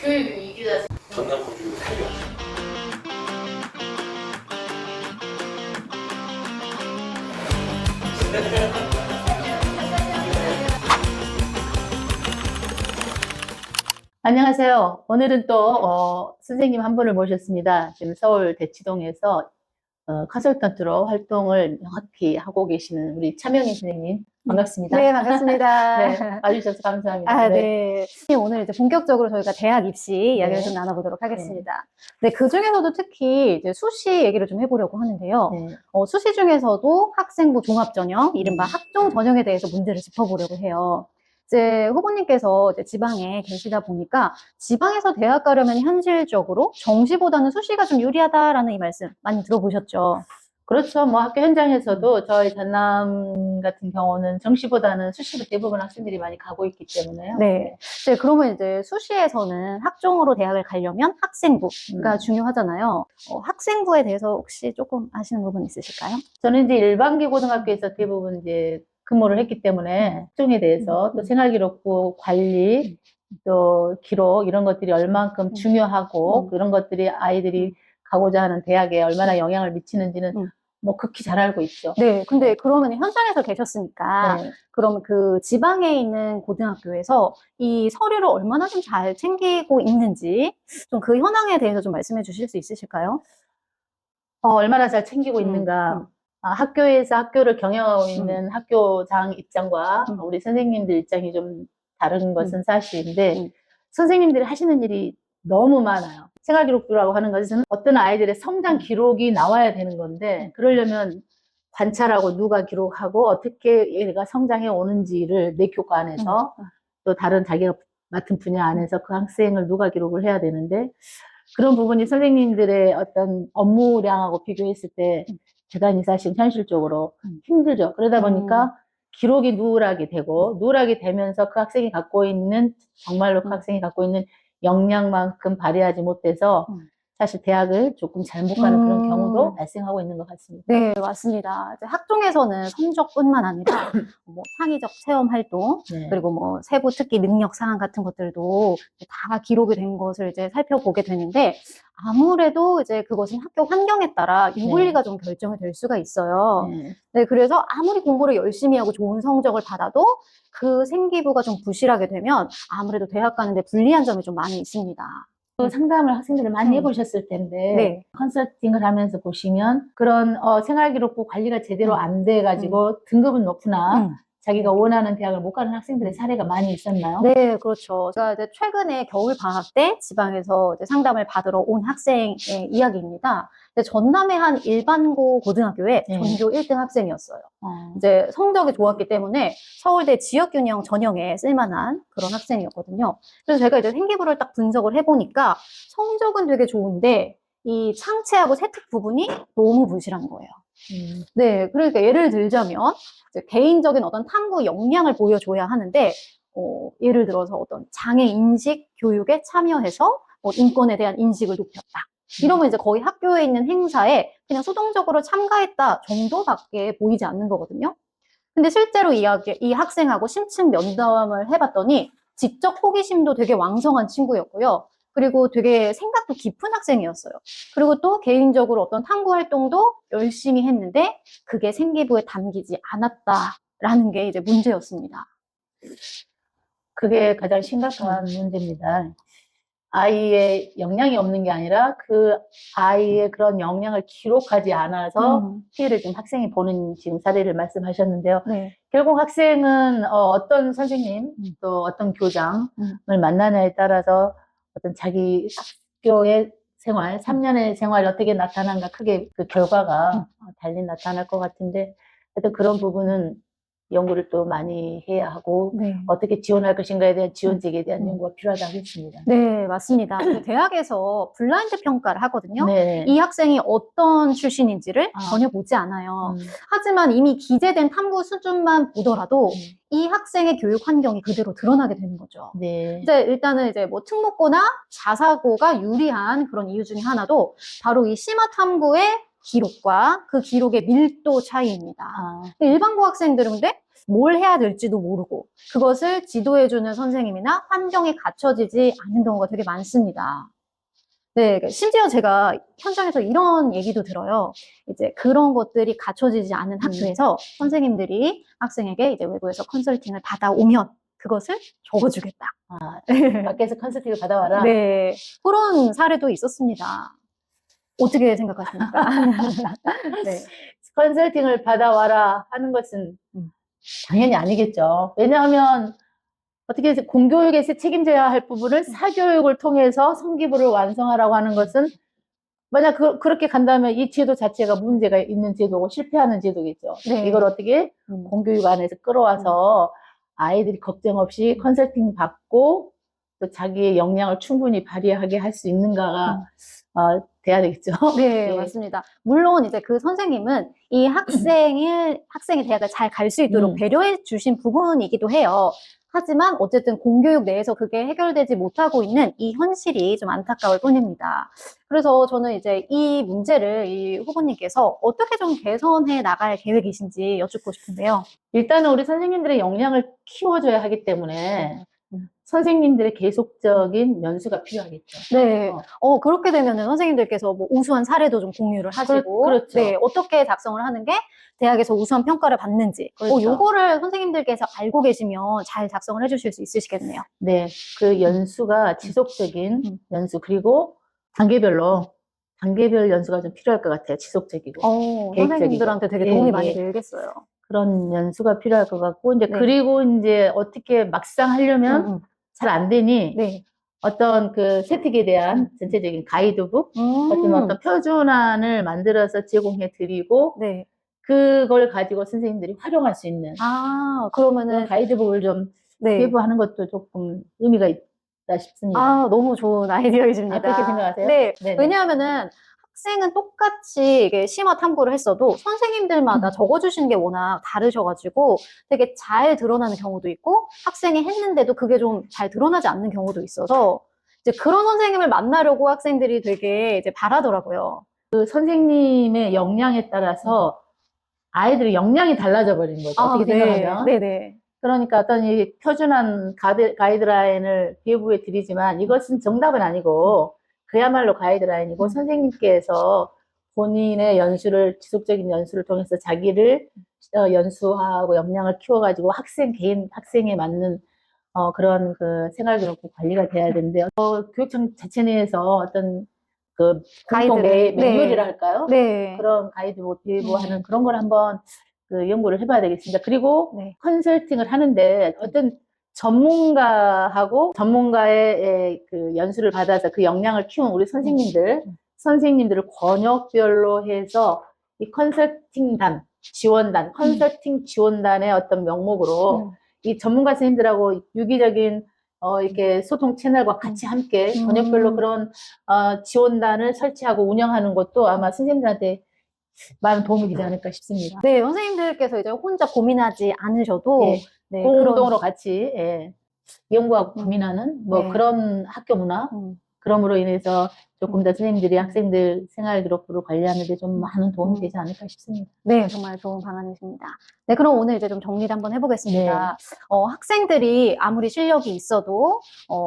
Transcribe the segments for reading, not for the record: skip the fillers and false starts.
교육 위기다. 전남 공주를 살려. 안녕하세요. 오늘은 또 선생님 한 분을 모셨습니다. 지금 서울 대치동에서 컨설턴트로 활동을 명확히 하고 계시는 우리 차명희 선생님 반갑습니다. 네, 반갑습니다. 네, 와주셔서 감사합니다. 아, 네. 네. 오늘 이제 본격적으로 저희가 대학 입시 이야기를 네. 좀 나눠보도록 하겠습니다. 네, 그 중에서도 특히 이제 수시 얘기를 좀 해보려고 하는데요. 네. 수시 중에서도 학생부 종합전형, 이른바 학종 전형에 대해서 문제를 짚어보려고 해요. 이제 후보님께서 이제 지방에 계시다 보니까 지방에서 대학 가려면 현실적으로 정시보다는 수시가 좀 유리하다라는 이 말씀 많이 들어보셨죠? 그렇죠. 뭐 학교 현장에서도 저희 전남 같은 경우는 정시보다는 수시로 대부분 학생들이 많이 가고 있기 때문에요. 네. 네, 그러면 이제 수시에서는 학종으로 대학을 가려면 학생부가 중요하잖아요. 학생부에 대해서 혹시 조금 아시는 부분 있으실까요? 저는 이제 일반기 고등학교에서 대부분 이제 근무를 했기 때문에 학종에 대해서 또 생활기록부 관리, 또 기록 이런 것들이 얼만큼 중요하고 그런 것들이 아이들이 가고자 하는 대학에 얼마나 영향을 미치는지는 뭐 극히 잘 알고 있죠. 네, 근데 그러면 현장에서 계셨으니까 네. 그럼 그 지방에 있는 고등학교에서 이 서류를 얼마나 좀 잘 챙기고 있는지 좀 그 현황에 대해서 좀 말씀해 주실 수 있으실까요? 얼마나 잘 챙기고 있는가. 학교에서 학교를 경영하고 있는 학교장 입장과 우리 선생님들 입장이 좀 다른 것은 사실인데 선생님들이 하시는 일이 너무 많아요. 생활기록부라고 하는 것은 어떤 아이들의 성장 기록이 나와야 되는 건데 그러려면 관찰하고 누가 기록하고 어떻게 얘가 성장해 오는지를 내 교과 안에서 또 다른 자기가 맡은 분야 안에서 그 학생을 누가 기록을 해야 되는데 그런 부분이 선생님들의 어떤 업무량하고 비교했을 때 대단히 사실 현실적으로 힘들죠. 그러다 보니까 기록이 누락이 되고 누락이 되면서 그 학생이 갖고 있는 정말로 그 학생이 갖고 있는 역량만큼 발휘하지 못해서 사실 대학을 조금 잘못 가는 그런 경우도 발생하고 있는 것 같습니다. 네, 맞습니다. 이제 학종에서는 성적뿐만 아니라 뭐 창의적 체험 활동, 네. 그리고 뭐 세부 특기 능력 사항 같은 것들도 다 기록이 된 것을 이제 살펴보게 되는데 아무래도 이제 그것은 학교 환경에 따라 유불리가 좀 결정이 될 수가 있어요. 네. 네, 그래서 아무리 공부를 열심히 하고 좋은 성적을 받아도 그 생기부가 좀 부실하게 되면 아무래도 대학 가는데 불리한 점이 좀 많이 있습니다. 그 상담을 학생들을 많이 해보셨을 텐데 네. 컨설팅을 하면서 보시면 그런 생활기록부 관리가 제대로 안 돼가지고 등급은 높으나 자기가 원하는 대학을 못 가는 학생들의 사례가 많이 있었나요? 네, 그렇죠. 제가 이제 최근에 겨울 방학 때 지방에서 이제 상담을 받으러 온 학생의 이야기입니다. 근데 전남의 한 일반고 고등학교의 전교 1등 학생이었어요. 이제 성적이 좋았기 때문에 서울대 지역균형 전형에 쓸만한 그런 학생이었거든요. 그래서 제가 이제 생기부를 딱 분석을 해보니까 성적은 되게 좋은데 이 창체하고 세특 부분이 너무 부실한 거예요. 네, 그러니까 예를 들자면 이제 개인적인 어떤 탐구 역량을 보여줘야 하는데 예를 들어서 어떤 장애 인식 교육에 참여해서 인권에 대한 인식을 높였다. 이러면 이제 거의 학교에 있는 행사에 그냥 수동적으로 참가했다 정도밖에 보이지 않는 거거든요. 근데 실제로 이 학생하고 심층 면담을 해봤더니 지적 호기심도 되게 왕성한 친구였고요. 그리고 되게 생각도 깊은 학생이었어요. 그리고 또 개인적으로 어떤 탐구 활동도 열심히 했는데 그게 생기부에 담기지 않았다라는 게 이제 문제였습니다. 그게 가장 심각한 문제입니다. 아이의 역량이 없는 게 아니라 그 아이의 그런 역량을 기록하지 않아서 피해를 지금 학생이 보는 지금 사례를 말씀하셨는데요. 네. 결국 학생은 어떤 선생님 또 어떤 교장을 만나냐에 따라서 어떤 자기 학교의 생활, 3년의 생활이 어떻게 나타난가 크게 그 결과가 달리 나타날 것 같은데 하여튼 그런 부분은 연구를 또 많이 해야 하고 어떻게 지원할 것인가에 대한 지원책에 대한 연구가 필요하다고 했습니다. 네, 맞습니다. 대학에서 블라인드 평가를 하거든요. 네. 이 학생이 어떤 출신인지를 전혀 보지 않아요. 하지만 이미 기재된 탐구 수준만 보더라도 이 학생의 교육 환경이 그대로 드러나게 되는 거죠. 네. 이제 일단은 이제 뭐 특목고나 자사고가 유리한 그런 이유 중에 하나도 바로 이 심화 탐구의 기록과 그 기록의 밀도 차이입니다. 일반고 학생들은 근데 뭘 해야 될지도 모르고 그것을 지도해주는 선생님이나 환경이 갖춰지지 않는 경우가 되게 많습니다. 네, 심지어 제가 현장에서 이런 얘기도 들어요. 이제 그런 것들이 갖춰지지 않은 학교에서 선생님들이 학생에게 이제 외부에서 컨설팅을 받아오면 그것을 적어주겠다. 밖에서 컨설팅을 받아와라. 네, 그런 사례도 있었습니다. 어떻게 생각하십니까? 네. 컨설팅을 받아와라 하는 것은 당연히 아니겠죠. 왜냐하면 어떻게 해서 공교육에서 책임져야 할 부분을 사교육을 통해서 성기부를 완성하라고 하는 것은 만약 그렇게 간다면 이 제도 자체가 문제가 있는 제도고 실패하는 제도겠죠. 네. 이걸 어떻게 공교육 안에서 끌어와서 아이들이 걱정 없이 컨설팅 받고 또 자기의 역량을 충분히 발휘하게 할 수 있는가가 돼야 되겠죠. 네, 예. 맞습니다. 물론 이제 그 선생님은 이 학생이 대학을 잘 갈 수 있도록 배려해 주신 부분이기도 해요. 하지만 어쨌든 공교육 내에서 그게 해결되지 못하고 있는 이 현실이 좀 안타까울 뿐입니다. 그래서 저는 이제 이 문제를 이 후보님께서 어떻게 좀 개선해 나갈 계획이신지 여쭙고 싶은데요. 일단은 우리 선생님들의 역량을 키워줘야 하기 때문에 선생님들의 계속적인 연수가 필요하겠죠. 네. 그렇게 되면은 선생님들께서 뭐 우수한 사례도 좀 공유를 하시고. 그렇죠. 네. 어떻게 작성을 하는 게 대학에서 우수한 평가를 받는지. 그렇죠. 요거를 선생님들께서 알고 계시면 잘 작성을 해주실 수 있으시겠네요. 네. 그 연수가 지속적인 연수, 그리고 단계별 연수가 좀 필요할 것 같아요. 지속적이고. 계획적이고. 선생님들한테 되게 도움이 많이 되겠어요. 그런 연수가 필요할 것 같고, 이제 네. 그리고 이제 어떻게 막상 하려면 잘 안 되니, 네. 어떤 그 세특에 대한 전체적인 가이드북, 어떤 표준안을 만들어서 제공해 드리고, 네. 그걸 가지고 선생님들이 활용할 수 있는 그런 그러면은 가이드북을 좀 네. 배부하는 것도 조금 의미가 있다 싶습니다. 너무 좋은 아이디어이십니다. 그렇게 생각하세요? 네. 네네. 왜냐하면은 학생은 똑같이 이게 심화 탐구를 했어도 선생님들마다 적어주시는 게 워낙 다르셔가지고 되게 잘 드러나는 경우도 있고 학생이 했는데도 그게 좀 잘 드러나지 않는 경우도 있어서 이제 그런 선생님을 만나려고 학생들이 되게 이제 바라더라고요. 그 선생님의 역량에 따라서 아이들의 역량이 달라져 버리는 거죠. 어떻게 네. 생각하면. 네네. 그러니까 어떤 이 표준한 가이드라인을 배부해 드리지만 이것은 정답은 아니고 그야말로 가이드라인이고 선생님께서 본인의 연수를, 지속적인 연수를 통해서 자기를 연수하고 역량을 키워가지고 개인 학생에 맞는 그런 그 생활기록부 관리가 돼야 되는데, 교육청 자체 내에서 어떤 그 공통 매뉴얼이라 할까요? 네. 그런 가이드북을 배부하는 그런 걸 한번 그 연구를 해봐야 되겠습니다. 그리고 네. 컨설팅을 하는데 어떤 전문가의 그 연수를 받아서 그 역량을 키운 우리 선생님들을 권역별로 해서 이 컨설팅 지원단의 어떤 명목으로 이 전문가 선생님들하고 유기적인 이렇게 소통 채널과 같이 함께 권역별로 그런 지원단을 설치하고 운영하는 것도 아마 선생님들한테 많은 도움이 되지 않을까 싶습니다. 네, 선생님들께서 이제 혼자 고민하지 않으셔도 네, 공동으로 같이 연구하고 고민하는 네. 그런 학교 문화, 그럼으로 인해서 조금 더 선생님들이 학생들 생활기록부를 관리하는 데 좀 많은 도움이 되지 않을까 싶습니다. 네, 정말 좋은 방안이십니다. 네, 그럼 오늘 이제 좀 정리를 한번 해보겠습니다. 학생들이 아무리 실력이 있어도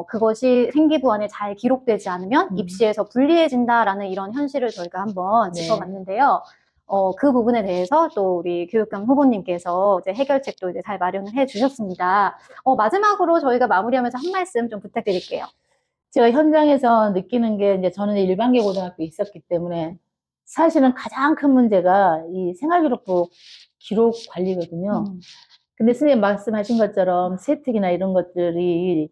그것이 생기부 안에 잘 기록되지 않으면 입시에서 불리해진다라는 이런 현실을 저희가 한번 짚어봤는데요. 그 부분에 대해서 또 우리 교육감 후보님께서 이제 해결책도 이제 잘 마련을 해주셨습니다. 마지막으로 저희가 마무리하면서 한 말씀 좀 부탁드릴게요. 제가 현장에서 느끼는 게 이제 저는 일반계 고등학교에 있었기 때문에 사실은 가장 큰 문제가 이 생활기록부 기록 관리거든요. 근데 선생님 말씀하신 것처럼 세특이나 이런 것들이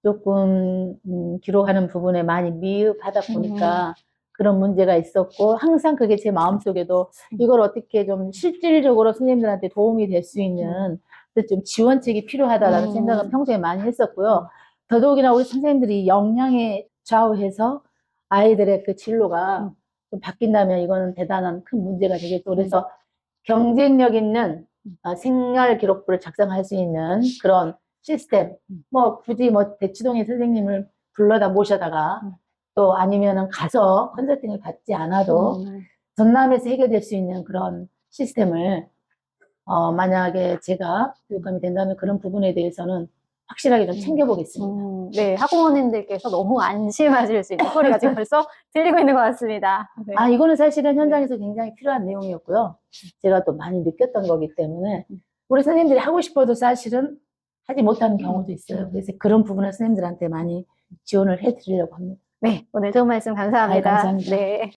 조금 기록하는 부분에 많이 미흡하다 보니까 그런 문제가 있었고, 항상 그게 제 마음속에도 이걸 어떻게 좀 실질적으로 선생님들한테 도움이 될 수 있는 좀 지원책이 필요하다라는 생각은 평소에 많이 했었고요. 더더욱이나 우리 선생님들이 역량에 좌우해서 아이들의 그 진로가 좀 바뀐다면 이거는 대단한 큰 문제가 되겠죠. 그래서 경쟁력 있는 생활 기록부를 작성할 수 있는 그런 시스템, 굳이 대치동의 선생님을 불러다 모셔다가 또 아니면은 가서 컨설팅을 받지 않아도 전남에서 해결될 수 있는 그런 시스템을 만약에 제가 교육감이 된다면 그런 부분에 대해서는 확실하게 좀 챙겨보겠습니다. 네, 학부모님들께서 너무 안심하실 수 있는 소리가 지금 벌써 들리고 있는 것 같습니다. 네. 이거는 사실은 현장에서 굉장히 필요한 내용이었고요. 제가 또 많이 느꼈던 거기 때문에 우리 선생님들이 하고 싶어도 사실은 하지 못하는 경우도 있어요. 그래서 그런 부분을 선생님들한테 많이 지원을 해드리려고 합니다. 네, 오늘 좋은 말씀 감사합니다. 감사합니다. 네.